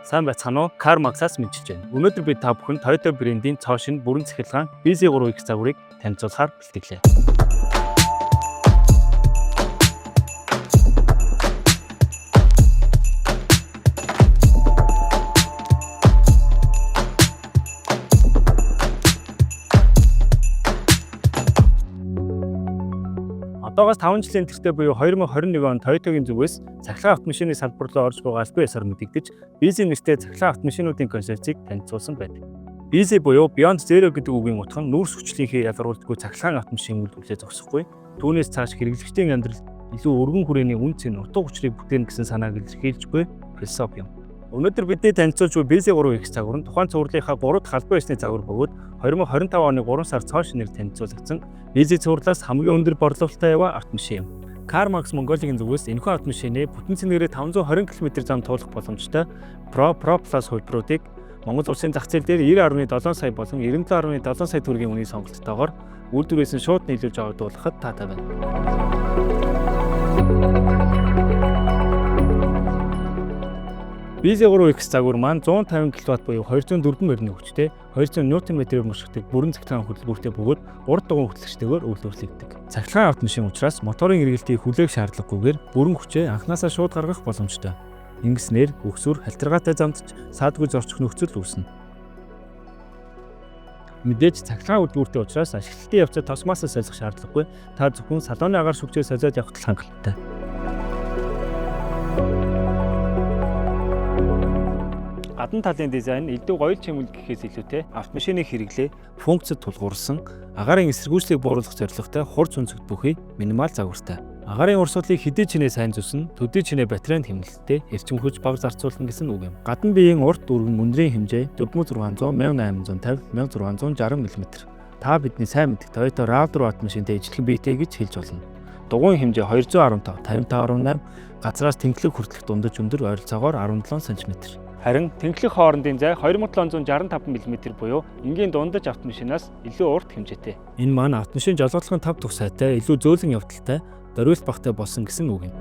Сайн байцгаана уу? CarMax-аас мэдчиж байна. Өнөөдөр бид та бүхэнд Toyota брендийн цоо шинэ бүрэн цахилгаан BZ3X загварыг танилцуулахаар бэлтгэлээ. Одоогоос 5 жилийн тэртээ буюу 2021 он Toyota-гийн зүгээс цахилгаан автомашины салбар руу орж байгаа албан ёсоор мэдэгдэж, BZ нэртэй цахилгаан автомашинуудын концепцийг танилцуулсан байдаг. BZ буюу Beyond Zero гэдэг үгийн утга нь нүүрс хүчлийнхээ ялгаруулдаггүй цахилгаан автомашин үйлдвэрлэлээ зогсохгүй. Түүнээс цааш хэрэглэгчдийн амьдралд илүү өргөн хүрээний үнц нь утга учирыг бүтээн гэсэн санааг илэрхийлж буй философи юм. Өнөөдөр бидний танилцуулж буй BZ3X загвар нь тухайн цувралынхаа 3 дахь албан ёсны загвар бөгөөд 2025 оны 3 сар цоо шинээр танилцуулагдсан BZ цувралаас хамгийн өндөр борлуулалттай яваа автомашин юм. CarMax Mongolia-гийн зүгээс энэхүү автомашины бүтэн цэнэгээрээ 520 км зам туулах боломжтой Pro Plus хувилбаруудыг Монгол улсын зах зээл дээр 90.7 сая болон 97.7 сая төгрөгийн үнийн сонголттойгоор үйлдвэрээс нь шууд нийлүүлж авагдуулахад таатай байна. BZ3X загвар маань 150 кВт буюу 204 морины хүчтэй 200 Нм мөшгөдөг бүрэн цахилгаан хөтөлбөртэй бөгөөд урд дугуйн хөтлөгчтэйгээр үйлдвэрлэгддэг. Цахилгаан автомашин учраас моторын эргэлтийг хүлээх шаардлагагүйгээр бүрэн хүчээ анханасаа шууд гаргах боломжтой. Ингэснээр өгсүр халтргаатай замд саадгүй зорчих нөхцөл үүснэ. Мэдээж цахилгаан үйлдвэртэй учраас ашиглалтын явцад тосмоосоо солих шаардлагагүй. Та зөвхөн салоны агаар шүгчээ солиод явахад хангалттай. Гадна талын дизайн элдв гоёл чимэл гэхээс илүүтэй автомашины хэрэглээ функцэд тулгуурсан агаарын эсэргүүцлийг бууруулах зорилготой хурц өнцөгт бүхий минимал загвартай. Агаарын урсгалыг хэдий чинээ сайн зүснэ, төдий чинээ батарейнд хэмнэлттэй эрчим хүч бага зарцуулна гэсэн үг юм. Гадна биеийн урт дүүрэн мөндрийн хэмжээ 4600, 1850, 1660 мм. Та бидний сайн мэддэг Toyota RAV4 автомашинтай ижилхэн биетэй гэж хэлж болно. Дугуйн хэмжээ 215, 55.8, газраас тэнхлэг хүртэлх дундаж өндөр ойролцоогоор 17 см. Харин тэнхлэг хоорондын зай 2765 мм буюу энгийн дундаж автомашинаас илүү урт хэмжээтэй. Энэ маань автомашин жолоодлогын тав дахь сайтай, илүү зөөлөн явдалтай, дориулт багтай болсон гэсэн үг юм.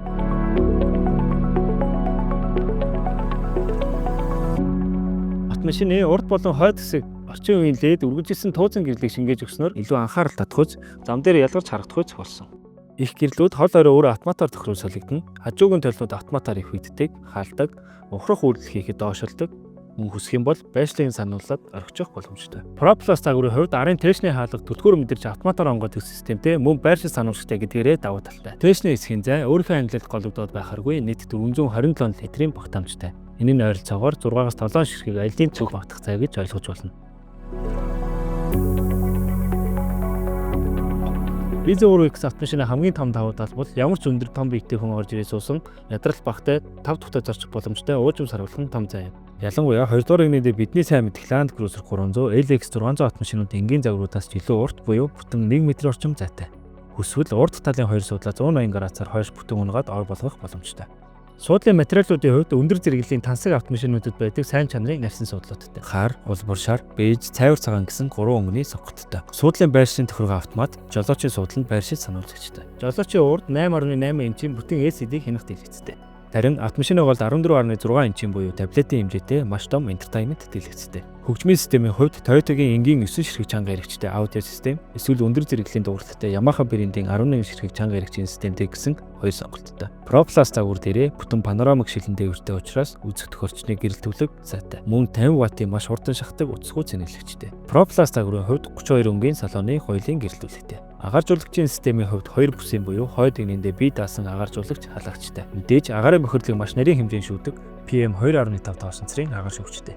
Автомашины урд болон хойд хэсэг орчин үеийн LED үргэлжилсэн тууцан гэрлийг шингээж өгснөөр илүү анхаарал татгууч, зам дээр ялгарч харагдахуйц болсон. Их гэрлүүд хол орой өөрөө автоматар тохируулагдана. Хажуугийн толиуд автоматар их үйддэг, хаалдаг, ухрах үйлдэл хийхэд доошилдог. Мөн хүсэх юм бол байшлагын санууллаад орхичих боломжтой. Pro Plus загварын хувьд арын трэшний хаалга түлхүүр мэдэрч автоматар онгодог системтэй мөн байршил сануулгатай гэдгээрээ давуу талтай. Трэшний эсхийн зай өөрийнхөө ангилалд голөгдоод байхааргүй нийт 427 литрийн багтаамжтай. Энэ нь ойролцоогоор 6-7 ширхэг айлын цүг багтах зай гэж ойлгож болно. BZ3X автомашины хамгийн том давуу тал бол ямар ч өндөр том биетэй хүн орж ирээ суусан ядрал багтай 5 тухтай зорчих боломжтой уужим сарвалхан том зай юм. Ялангуяа 2 дугаар игнэдээ бидний сайн мэдэх Land Cruiser 300, LX 600 автомашинуудын энгийн загваруудаас ч илүү урт буюу бүтэн 1 м орчим зайтай. Хүсвэл урд талын 2 суудлаа 180 градусаар хойш бүтэн унгаад ор болгох боломжтой. Суудлын материалуудын хувьд өндөр зэрэглэлийн тансаг автомашинуудад байдаг сайн чанарын нарийн суудлуудтай. Хар, улбар шар, бээж, цайвар цагаан гэсэн 3 өнгөний сонголттой. Суудлын байршлийн төхөргөө автомат, жолоочийн суудлын байршил санууллагчтай. Жолоочийн урд 8.8 инчийн бүтэн LCD хянах дэлгэцтэй. Харин автомашины голд 14.6 инчийн буюу таблетын хэмжээтэй маш том entertainment дэлгэцтэй. Хөгжмийн системийн хувьд Toyota-гийн энгийн 9 ширхэг чанга хэрэгжтэй аудио систем, эсвэл өндөр зэрэглэлийн дууралттай Yamaha брендийн 11 ширхэг чанга хэрэгжийн системтэй гэсэн хоёр сонголттой. Pro Plus загвар дээрээ бүтэн панорамик шилэн дээвэртэй учраас үзэх тохиолчны гэрэл төвлөг сайтай. Мөн 50 ваттын маш хурдан шахдаг утасгүй цэнэглэгчтэй. Pro Plus загварын хувьд 32 өнгийн салоны хоёулын гэрэл төвлөгтэй. Агааржуулагчийн системийн хувьд 2 бүсийн буюу хойд игнэндээ бие даасан агааржуулагч халагчтай. Мэдээж агаарын бохирлыг маш нарийн хэмжээнд шүүдэг PM 2.5 тоосонцрын агаар шүүгчтэй.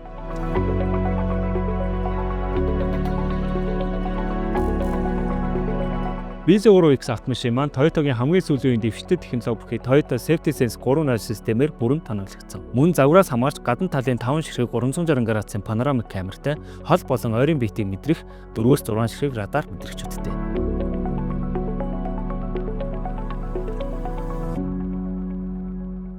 BZ3X автомашин маань Toyota-гийн хамгийн сүүлийн үеийн дэвшилтэй технологи бүхий Toyota Safety Sense 3.0 системээр бүрэн танаглагдсан. Мөн загвараас хамаарч гадна талын 5 ширхэг 360 градусын панорамик камертай, хол болон ойрын биетийг мэдрэх 4-6 ширхэг радар мэдрэгчүүдтэй.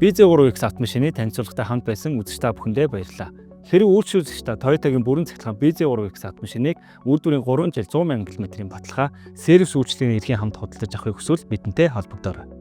BZ3X автомашины танилцуулгатай хамт байсан үзэгч та бүхэндээ баярлалаа. Хэрэг үйлчлүүлэгч та Toyota-гийн бүрэн цахилгаан BZ3X автомашиныг үйлдвэрийн 3 жил 100,000 км-ийн баталгаа, сервис үйлчлэгийн эрхийн хамт худалдаж авахыг хүсвэл бидэнтэй холбогдоорой.